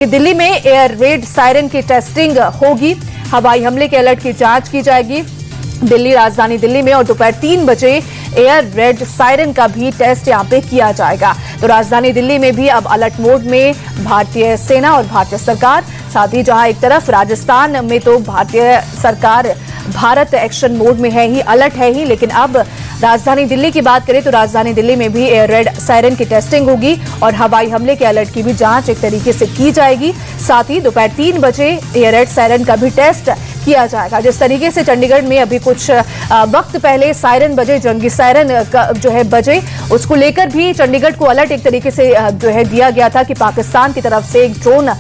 दिल्ली में air red siren की testing होगी। हवाई हमले के अलर्ट की जांच की जाएगी। दिल्ली, राजधानी दिल्ली में और दोपहर 3 बजे एयर रेड सायरन का भी टेस्ट यहां पे किया जाएगा। तो राजधानी दिल्ली में भी अब अलर्ट मोड में भारतीय सेना और भारतीय सरकार। साथ ही जहां एक तरफ राजस्थान में तो भारतीय सरकार भारत एक्शन मोड में है ही, अलर्ट है ही, लेकिन अब राजधानी दिल्ली की बात करें तो राजधानी दिल्ली में भी एयर रेड सायरन की टेस्टिंग होगी और हवाई हमले के अलर्ट की भी जांच एक तरीके से की जाएगी। साथ ही दोपहर 3 बजे एयर रेड सायरन का भी टेस्ट किया जाएगा। जिस तरीके से चंडीगढ़ में अभी कुछ वक्त पहले सायरन बजे, जंगी सायरन जो है बजे, उसको लेकर भी चंडीगढ़ को अलर्ट एक तरीके से जो है दिया गया था कि पाकिस्तान की तरफ से एक ड्रोन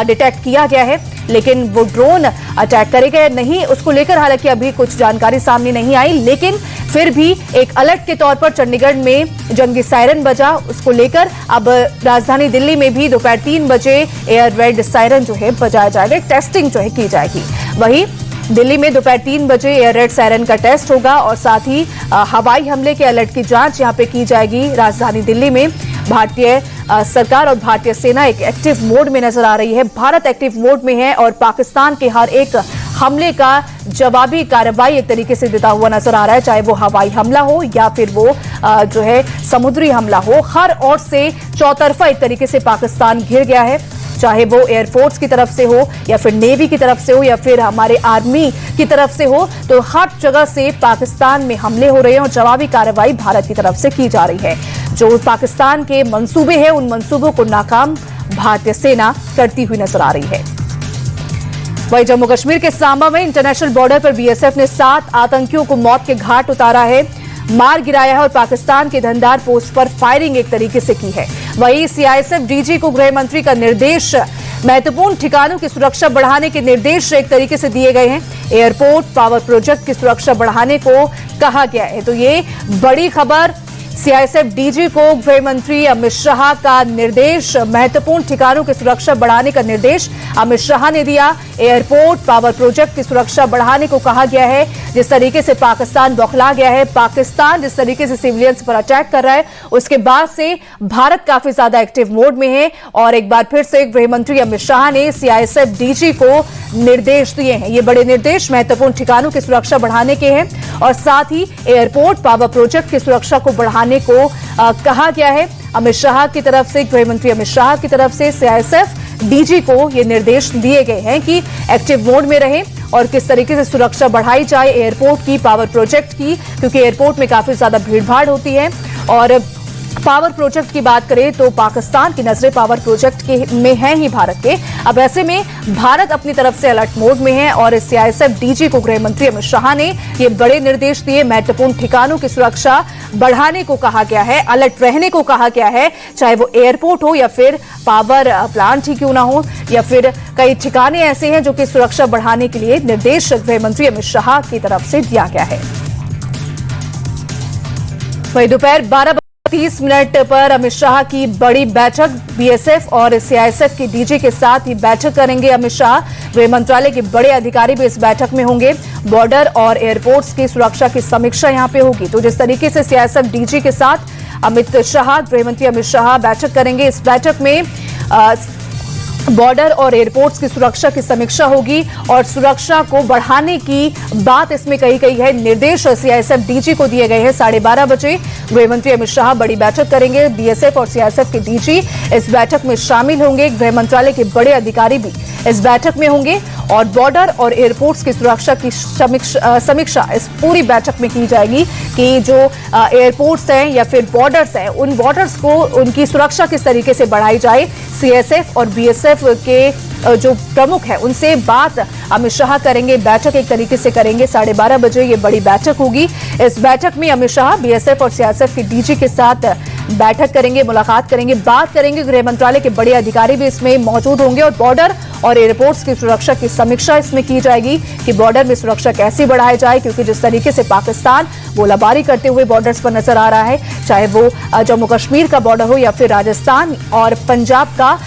डिटेक्ट किया गया है, लेकिन वो ड्रोन अटैक करेगा या नहीं उसको लेकर हालांकि अभी कुछ जानकारी सामने नहीं आई, लेकिन फिर भी एक अलर्ट के तौर पर चंडीगढ़ में जंगी सायरन बजा। उसको लेकर अब राजधानी दिल्ली में भी दोपहर 3 बजे एयर रेड सायरन जो है बजाया जाएगा, टेस्टिंग जो है की जाएगी। वहीं दिल्ली में दोपहर 3 बजे एयर रेड सायरन का टेस्ट होगा और साथ ही हवाई हमले के अलर्ट की जांच यहां पे की जाएगी। राजधानी दिल्ली में भारतीय सरकार और भारतीय सेना एक एक्टिव मोड में नजर आ रही है। भारत एक्टिव मोड में है और पाकिस्तान के हर एक हमले का जवाबी कार्रवाई एक तरीके से देता हुआ नजर आ रहा है, चाहे वो हवाई हमला हो या फिर वो जो है समुद्री हमला हो। हर ओर से चौतरफा एक तरीके से पाकिस्तान घिर गया है, चाहे वो एयरफोर्स की तरफ से हो या फिर नेवी की तरफ से हो या फिर हमारे आर्मी की तरफ से हो, तो हर जगह से पाकिस्तान में हमले हो रहे हैं और जवाबी कार्रवाई भारत की तरफ से की जा रही है। जो पाकिस्तान के मंसूबे हैं उन मंसूबों को नाकाम भारतीय सेना करती हुई नजर आ रही है। वहीं जम्मू कश्मीर के सांबा में इंटरनेशनल बॉर्डर पर बीएसएफ ने 7 आतंकियों को मौत के घाट उतारा है, मार गिराया है और पाकिस्तान के धनदार पोस्ट पर फायरिंग एक तरीके से की है। वहीं सीआईएसएफ डीजी को गृह मंत्री का निर्देश, महत्वपूर्ण ठिकानों की सुरक्षा बढ़ाने के निर्देश एक तरीके से दिए गए हैं। एयरपोर्ट, पावर प्रोजेक्ट की सुरक्षा बढ़ाने को कहा गया है। तो ये बड़ी खबर, सीआईएसएफ डीजी को गृह मंत्री अमित शाह का निर्देश, महत्वपूर्ण ठिकानों की सुरक्षा बढ़ाने का निर्देश अमित शाह ने दिया। एयरपोर्ट, पावर प्रोजेक्ट की सुरक्षा बढ़ाने को कहा गया है। जिस तरीके से पाकिस्तान बौखला गया है, पाकिस्तान जिस तरीके से सिविलियंस पर अटैक कर रहा है, उसके बाद से भारत काफी ज्यादा एक्टिव मोड में है और एक बार फिर से गृह मंत्री अमित शाह ने सीआईएसएफ डीजी को निर्देश दिए हैं। ये बड़े निर्देश महत्वपूर्ण ठिकानों की सुरक्षा बढ़ाने के हैं और साथ ही एयरपोर्ट, पावर प्रोजेक्ट की सुरक्षा को बढ़ाने को कहा गया है। अमित शाह की तरफ से, गृह मंत्री अमित शाह की तरफ से सीआईएसएफ डीजी को ये निर्देश दिए गए हैं कि एक्टिव मोड में रहें और किस तरीके से सुरक्षा बढ़ाई जाए एयरपोर्ट की, पावर प्रोजेक्ट की, क्योंकि एयरपोर्ट में काफी ज्यादा भीड़भाड़ होती है। और पावर प्रोजेक्ट की बात करें तो पाकिस्तान की नजरें पावर प्रोजेक्ट के में हैं ही भारत के। अब ऐसे में भारत अपनी तरफ से अलर्ट मोड में है और सीआईएसएफ डीजी को गृह मंत्री अमित शाह ने ये बड़े निर्देश दिए। महत्वपूर्ण ठिकानों की सुरक्षा बढ़ाने को कहा गया है, अलर्ट रहने को कहा गया है, चाहे वो एयरपोर्ट हो या फिर पावर प्लांट ही क्यों ना हो या फिर कई ठिकाने ऐसे हैं जो कि सुरक्षा बढ़ाने के लिए निर्देश गृह मंत्री अमित शाह की तरफ से दिया गया है। वहीं दोपहर 12:30 पर अमित शाह की बड़ी बैठक, बीएसएफ और सीआईएसएफ की डीजी के साथ ही बैठक करेंगे अमित शाह। गृह मंत्रालय के बड़े अधिकारी भी इस बैठक में होंगे। बॉर्डर और एयरपोर्ट्स की सुरक्षा की समीक्षा यहां पे होगी। तो जिस तरीके से सीआईएसएफ डीजी के साथ अमित शाह, गृह मंत्री अमित शाह बैठक करेंगे, इस बैठक में बॉर्डर और एयरपोर्ट्स की सुरक्षा की समीक्षा होगी और सुरक्षा को बढ़ाने की बात इसमें कही गई है। निर्देश सीआईएसएफ डीजी को दिए गए हैं। 12:30 बजे गृह मंत्री अमित शाह बड़ी बैठक करेंगे। बीएसएफ और सीआईएसएफ के डीजी इस बैठक में शामिल होंगे। गृह मंत्रालय के बड़े अधिकारी भी इस बैठक में होंगे और बॉर्डर और एयरपोर्ट्स की सुरक्षा की समीक्षा इस पूरी बैठक में की जाएगी कि जो एयरपोर्ट्स हैं या फिर बॉर्डर्स हैं, उन बॉर्डर्स को, उनकी सुरक्षा किस तरीके से बढ़ाई जाए। सीआईएसएफ और बीएसएफ के जो प्रमुख हैं उनसे बात अमित शाह करेंगे, बैठक एक तरीके से करेंगे। 12:30 बजे ये बड़ी बैठक होगी। इस बैठक में अमित शाह बीएसएफ और सीआईएसएफ के डीजी के साथ बैठक करेंगे, मुलाकात करेंगे, बात करेंगे। गृह मंत्रालय के बड़े अधिकारी भी इसमें मौजूद होंगे और बॉर्डर और एयरपोर्ट्स की सुरक्षा की समीक्षा इसमें की जाएगी कि बॉर्डर में सुरक्षा कैसे बढ़ाई जाए, क्योंकि जिस तरीके से पाकिस्तान गोलाबारी करते हुए बॉर्डर्स पर नजर आ रहा है, चाहे वो जम्मू कश्मीर का बॉर्डर हो या फिर राजस्थान और पंजाब का,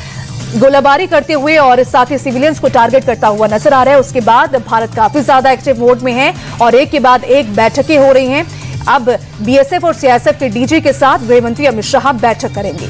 गोलाबारी करते हुए और साथ ही सिविलियंस को टारगेट करता हुआ नजर आ रहा है। उसके बाद भारत काफी ज्यादा एक्टिव मोड में है और एक के बाद एक बैठकें हो रही हैं। अब बीएसएफ और सीआईएसएफ के डीजी के साथ गृह मंत्री अमित शाह बैठक करेंगे।